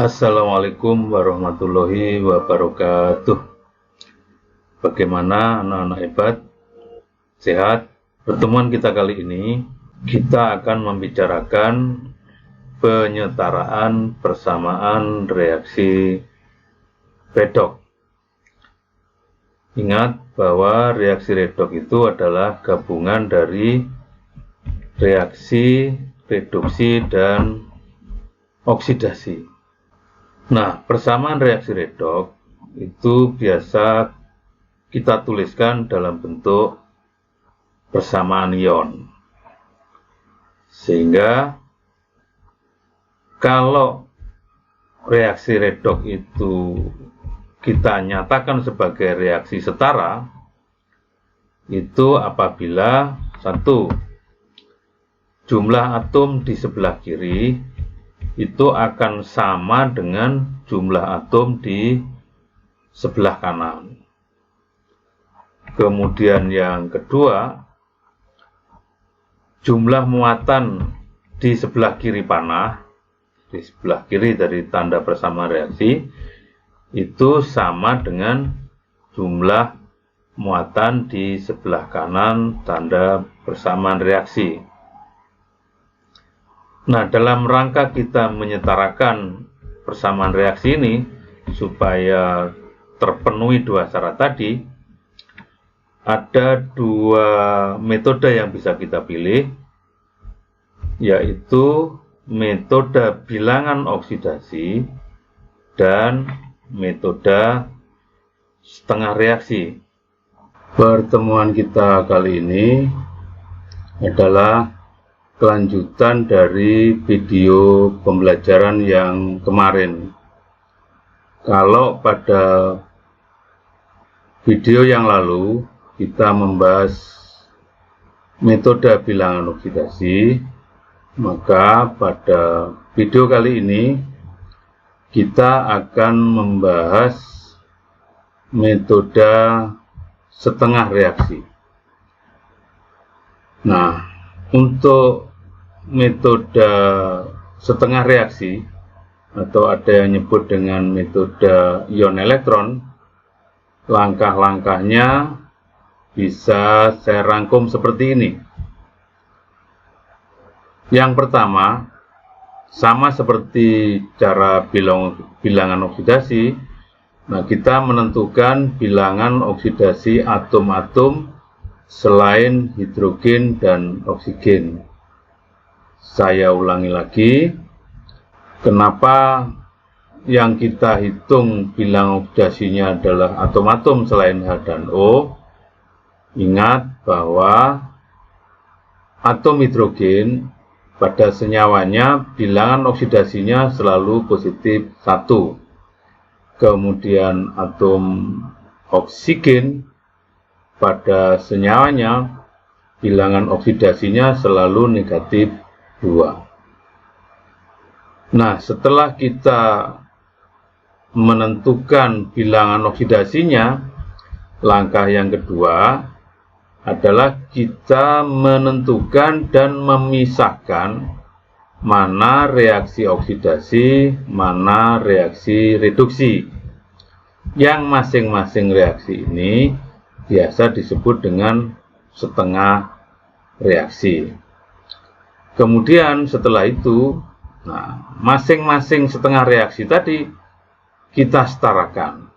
Assalamualaikum warahmatullahi wabarakatuh. Bagaimana anak-anak hebat? Sehat? Pertemuan kita kali ini, kita akan membicarakan penyetaraan persamaan reaksi redoks. Ingat bahwa reaksi redoks itu adalah gabungan dari reaksi, reduksi, dan oksidasi. Nah, persamaan reaksi redoks itu biasa kita tuliskan dalam bentuk persamaan ion. Sehingga kalau reaksi redoks itu kita nyatakan sebagai reaksi setara, itu apabila satu, jumlah atom di sebelah kiri itu akan sama dengan jumlah atom di sebelah kanan. Kemudian yang kedua, jumlah muatan di sebelah kiri panah, di sebelah kiri dari tanda persamaan reaksi, itu sama dengan jumlah muatan di sebelah kanan tanda persamaan reaksi. Nah, dalam rangka kita menyetarakan persamaan reaksi ini supaya terpenuhi dua syarat tadi, ada dua metode yang bisa kita pilih, yaitu metode bilangan oksidasi dan metode setengah reaksi. Pertemuan kita kali ini adalah kelanjutan dari video pembelajaran yang kemarin. Kalau pada video yang lalu kita membahas metode bilangan oksidasi, maka pada video kali ini kita akan membahas metode setengah reaksi. Nah, untuk metode setengah reaksi, atau ada yang nyebut dengan metode ion elektron, langkah-langkahnya bisa saya rangkum seperti ini. Yang pertama, sama seperti cara bilangan oksidasi, nah kita menentukan bilangan oksidasi atom-atom selain hidrogen dan oksigen. Saya ulangi lagi, kenapa yang kita hitung bilangan oksidasinya adalah atom-atom selain H dan O? Ingat bahwa atom hidrogen pada senyawanya bilangan oksidasinya selalu positif 1. Kemudian atom oksigen pada senyawanya bilangan oksidasinya selalu negatif 2. Nah, setelah kita menentukan bilangan oksidasinya, langkah yang kedua adalah kita menentukan dan memisahkan mana reaksi oksidasi, mana reaksi reduksi. Yang masing-masing reaksi ini biasa disebut dengan setengah reaksi. Kemudian setelah itu, nah, masing-masing setengah reaksi tadi kita setarakan.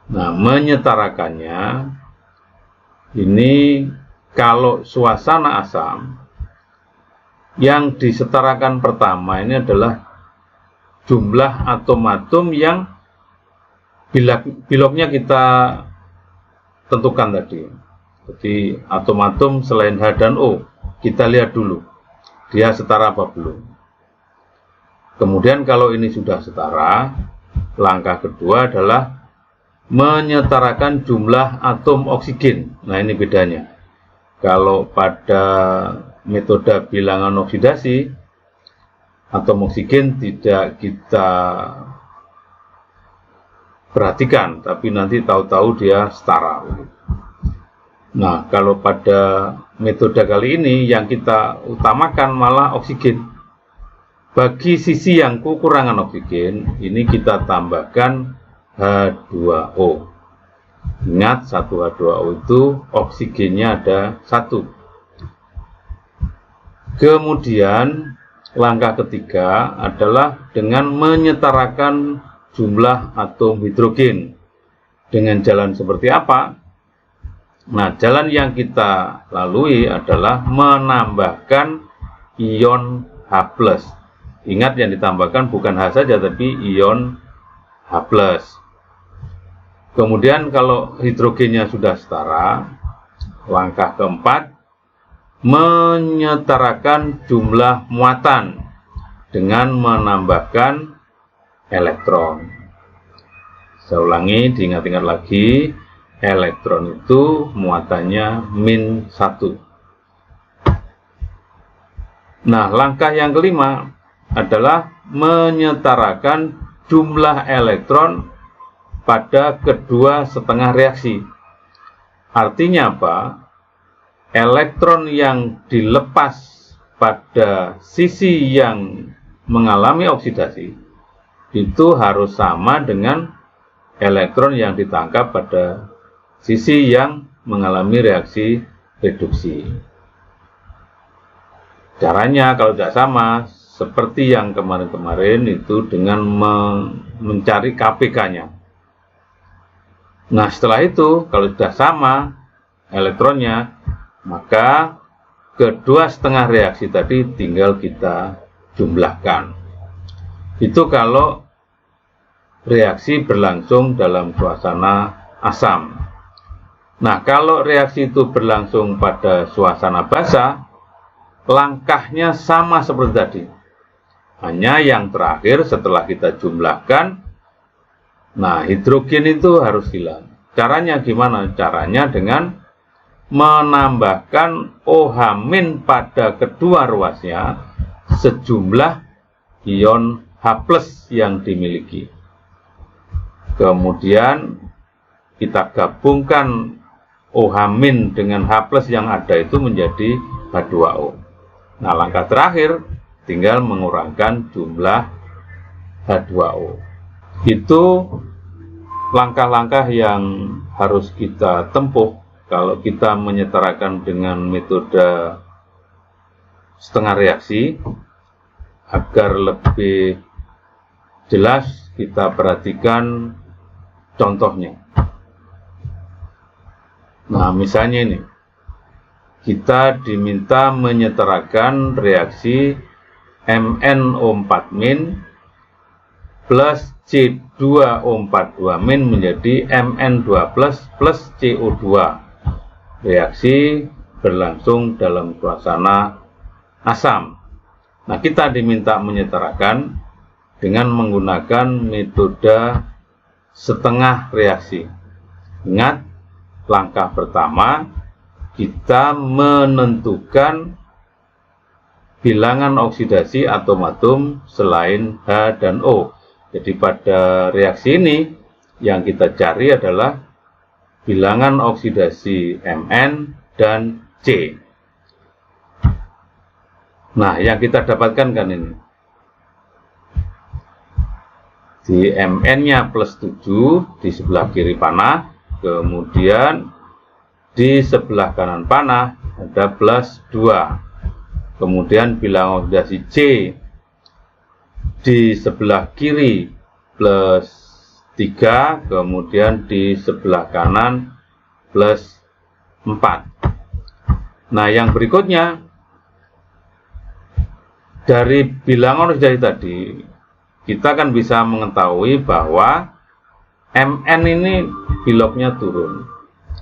Nah, menyetarakannya ini kalau suasana asam, yang disetarakan pertama ini adalah jumlah atom-atom yang biloknya kita tentukan tadi. Jadi atom-atom selain H dan O, kita lihat dulu dia setara apa belum. Kemudian kalau ini sudah setara, langkah kedua adalah menyetarakan jumlah atom oksigen. Nah, ini bedanya. Kalau pada metode bilangan oksidasi, atom oksigen tidak kita perhatikan, tapi nanti tahu-tahu dia setara. Nah, kalau pada metode kali ini yang kita utamakan malah oksigen. Bagi sisi yang kekurangan oksigen, ini kita tambahkan H2O. Ingat, 1 H2O itu oksigennya ada 1. Kemudian langkah ketiga adalah dengan menyetarakan jumlah atom hidrogen. Dengan jalan seperti apa? Nah, jalan yang kita lalui adalah menambahkan ion H+. Ingat, yang ditambahkan bukan H saja, tapi ion H+. Kemudian kalau hidrogennya sudah setara, langkah keempat, menyetarakan jumlah muatan dengan menambahkan elektron. Saya ulangi, diingat-ingat lagi, elektron itu muatannya -1. Nah, langkah yang kelima adalah menyetarakan jumlah elektron pada kedua setengah reaksi. Artinya apa? Elektron yang dilepas pada sisi yang mengalami oksidasi itu harus sama dengan elektron yang ditangkap pada sisi yang mengalami reaksi reduksi. Caranya kalau tidak sama, seperti yang kemarin-kemarin itu dengan mencari KPK-nya. Nah, setelah itu, kalau sudah sama elektronnya, maka kedua setengah reaksi tadi tinggal kita jumlahkan. Itu kalau reaksi berlangsung dalam suasana asam. Nah, kalau reaksi itu berlangsung pada suasana basah, langkahnya sama seperti tadi. Hanya yang terakhir setelah kita jumlahkan, nah, hidrogen itu harus hilang. Caranya gimana? Caranya dengan menambahkan OH- pada kedua ruasnya sejumlah ion H+ yang dimiliki. Kemudian kita gabungkan OH- dengan H+ yang ada itu menjadi H2O. Nah, langkah terakhir tinggal mengurangkan jumlah H2O. Itu langkah-langkah yang harus kita tempuh kalau kita menyetarakan dengan metode setengah reaksi. Agar lebih jelas, kita perhatikan contohnya. Nah, misalnya ini, kita diminta menyetarakan reaksi MnO4- plus C2O42- menjadi Mn2+ plus CO2. Reaksi berlangsung dalam suasana asam. Nah, kita diminta menyetarakan dengan menggunakan metode setengah reaksi. Ingat, langkah pertama kita menentukan bilangan oksidasi atom-atom selain H dan O. Jadi pada reaksi ini yang kita cari adalah bilangan oksidasi Mn dan C. Nah, yang kita dapatkan kan ini. Di Mn-nya +7 di sebelah kiri panah, kemudian di sebelah kanan panah ada +2. Kemudian bilangan oksidasi C di sebelah kiri +3, kemudian di sebelah kanan +4. Nah, yang berikutnya, dari bilangan oksidasi tadi, kita kan bisa mengetahui bahwa Mn ini biloknya turun.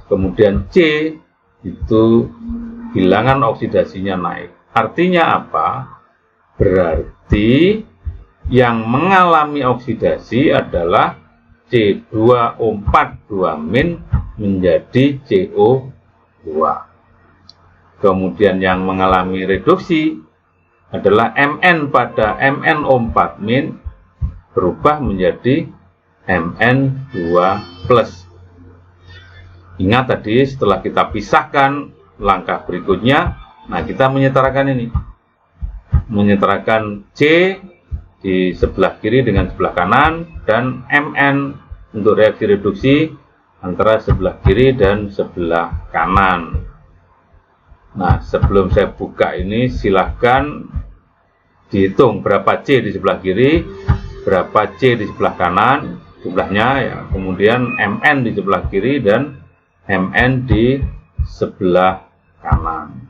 Kemudian C itu bilangan oksidasinya naik. Artinya apa? Berarti yang mengalami oksidasi adalah C2O42- menjadi CO2. Kemudian yang mengalami reduksi adalah Mn pada MnO4- berubah menjadi Mn2+. Ingat tadi setelah kita pisahkan, langkah berikutnya, nah kita menyetarakan ini. menyetarakan C di sebelah kiri dengan sebelah kanan, dan Mn untuk reaksi reduksi antara sebelah kiri dan sebelah kanan. Nah, sebelum saya buka ini, silahkan dihitung berapa C di sebelah kiri, berapa C di sebelah kanan, jumlahnya ya, kemudian Mn di sebelah kiri dan Mn di sebelah kanan.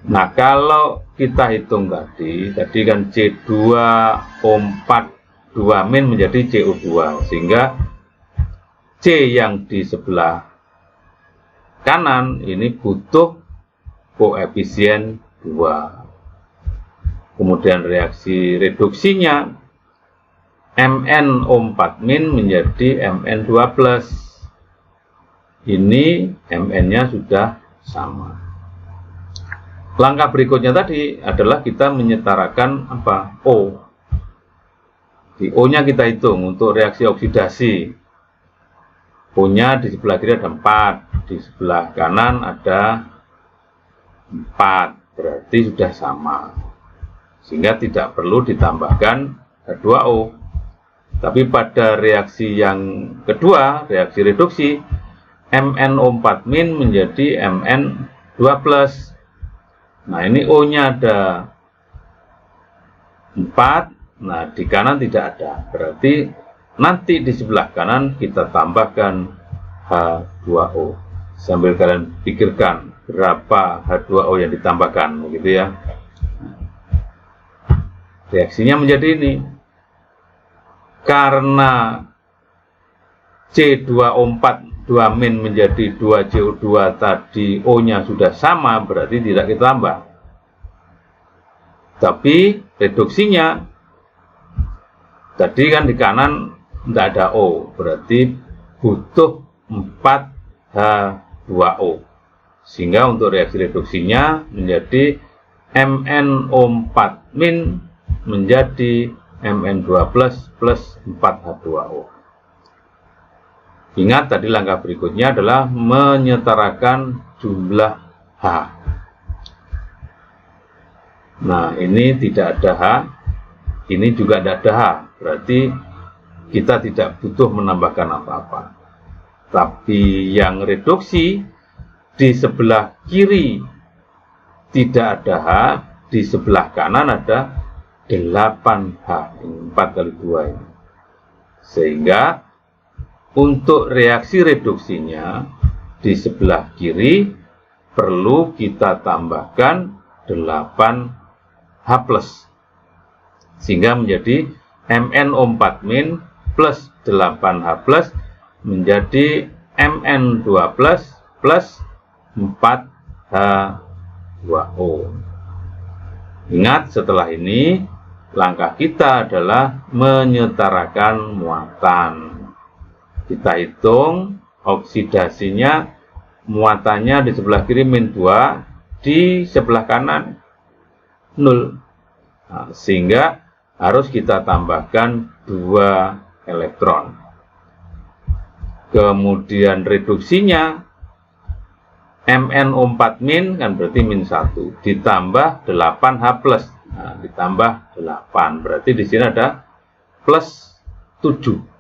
Nah, kalau kita hitung tadi kan C2O4 2- menjadi CO2, sehingga C yang di sebelah kanan ini butuh koefisien 2. Kemudian reaksi reduksinya MnO4- menjadi Mn2+. Ini Mn-nya sudah sama. Langkah berikutnya tadi adalah kita menyetarakan apa? O. Di O-nya kita hitung untuk reaksi oksidasi. O-nya di sebelah kiri ada 4, di sebelah kanan ada 4, berarti sudah sama. Sehingga tidak perlu ditambahkan H2O. Tapi pada reaksi yang kedua, reaksi reduksi, MnO4- menjadi Mn2+. Nah, ini O-nya ada 4, nah di kanan tidak ada. Berarti nanti di sebelah kanan kita tambahkan H2O. Sambil kalian pikirkan berapa H2O yang ditambahkan, begitu ya. Reaksinya menjadi ini. Karena C2O4 2- menjadi 2CO2 tadi, O-nya sudah sama, berarti tidak kita tambah. Tapi reduksinya tadi kan di kanan tidak ada O, berarti butuh 4 H2O. Sehingga untuk reaksi reduksinya menjadi MnO4- menjadi Mn2+ plus 4 H2O. Ingat tadi langkah berikutnya adalah menyetarakan jumlah H. Nah, ini tidak ada H, ini juga tidak ada H. Berarti kita tidak butuh menambahkan apa-apa. Tapi yang reduksi di sebelah kiri tidak ada H, di sebelah kanan ada 8H, 4 kali 2 ini. Sehingga untuk reaksi reduksinya di sebelah kiri perlu kita tambahkan 8H+. Sehingga menjadi MnO4- plus 8H+ menjadi Mn2+ plus 4H2O. Ingat, setelah ini langkah kita adalah menyetarakan muatan. Kita hitung oksidasinya, muatannya di sebelah kiri -2, di sebelah kanan 0. Nah, sehingga harus kita tambahkan 2 elektron. Kemudian reduksinya MnO4- kan berarti -1, ditambah 8H+. Nah, ditambah 8, berarti di sini ada plus 7.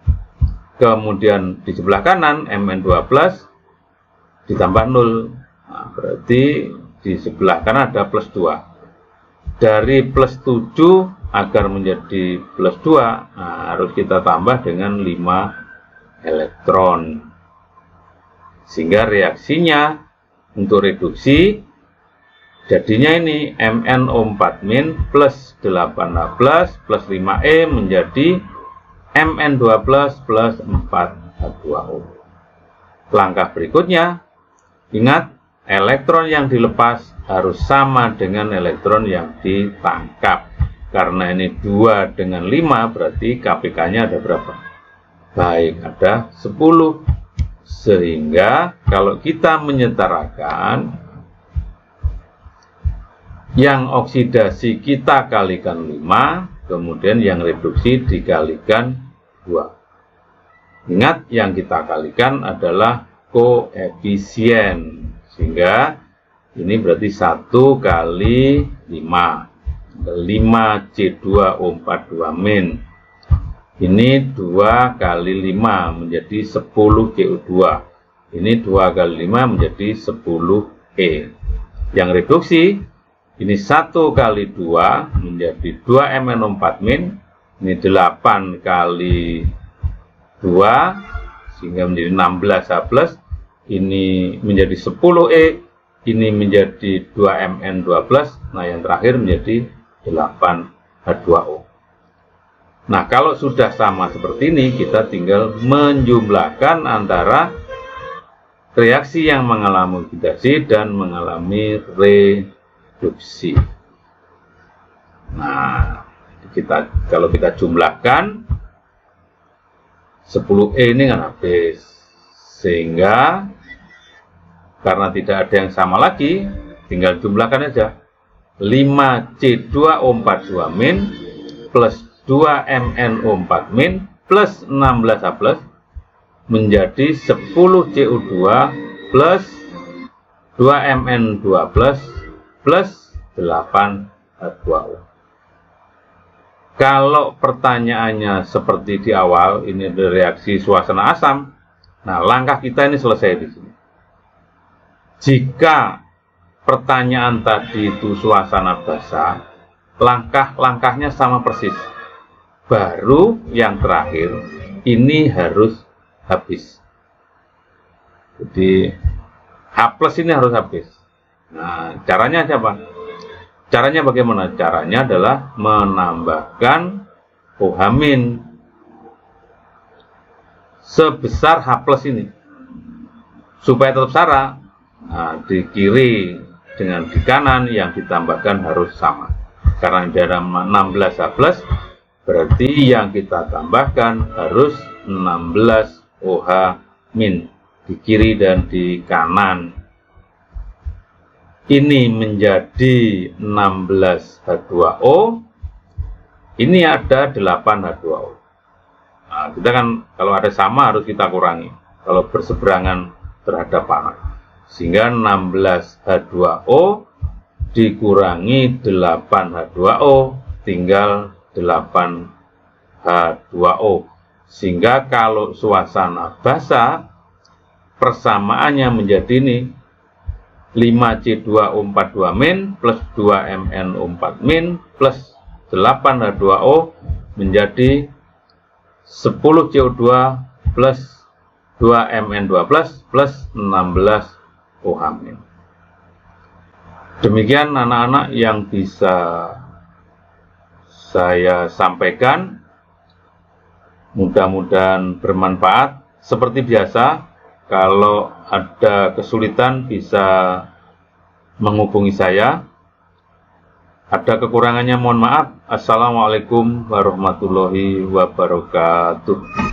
Kemudian di sebelah kanan Mn2+ ditambah 0. Nah, berarti di sebelah kanan ada plus 2. Dari plus 7 agar menjadi plus 2, nah, harus kita tambah dengan 5 elektron. Sehingga reaksinya untuk reduksi jadinya ini MnO4- plus 8H+ plus 5E menjadi Mn2+ plus 4H2O. Langkah berikutnya, ingat, elektron yang dilepas harus sama dengan elektron yang ditangkap. Karena ini 2 dengan 5, berarti KPK-nya ada berapa? Baik, ada 10. Sehingga kalau kita menyetarakan, yang oksidasi kita kalikan 5, kemudian yang reduksi dikalikan 2. Ingat, yang kita kalikan adalah koefisien. Sehingga Ini berarti 1 kali 5. 5C2O42 min. Ini 2 kali 5 menjadi 10 CO2. Ini 2 kali 5 menjadi 10 E. Yang reduksi, ini 1 kali 2 menjadi 2 MnO4 min. Ini 8 kali 2 sehingga menjadi 16 H+. Ini menjadi 10 E. Ini menjadi 2 Mn2+. Nah, yang terakhir menjadi 8 H2O. Nah, kalau sudah sama seperti ini, kita tinggal menjumlahkan antara reaksi yang mengalami oksidasi dan mengalami reduksi. Nah, kalau kita jumlahkan 10E ini kan habis, sehingga karena tidak ada yang sama lagi, tinggal jumlahkan aja 5C2O42 min plus 2 MnO4 min plus 16H+ menjadi 10 CO2 plus 2 Mn2+ plus 8 H2O. Kalau pertanyaannya seperti di awal, ini ada reaksi suasana asam. Nah, langkah kita ini selesai di sini. Jika pertanyaan tadi itu suasana basah, langkah-langkahnya sama persis. Baru yang terakhir, ini harus habis. Jadi, H+ ini harus habis. Nah, caranya apa? Caranya bagaimana? Caranya adalah menambahkan OH- sebesar H+ ini. Supaya tetap setara, nah, di kiri dengan di kanan yang ditambahkan harus sama. Karena di dalam 16H+, berarti yang kita tambahkan harus 16 OH- di kiri dan di kanan. Ini menjadi 16 H2O. Ini ada 8 H2O. Nah, kita kan kalau ada sama harus kita kurangi. Kalau berseberangan terhadap panas. Sehingga 16 H2O dikurangi 8 H2O tinggal 8 H2O. Sehingga kalau suasana basah, persamaannya menjadi ini 5C2O42 min plus 2 MnO4 min plus 8 H2O menjadi 10 CO2 plus 2 Mn2 plus 16 OH-. Demikian anak-anak yang bisa saya sampaikan. Mudah-mudahan bermanfaat. Seperti biasa, kalau ada kesulitan bisa menghubungi saya. Ada kekurangannya mohon maaf. Assalamualaikum warahmatullahi wabarakatuh.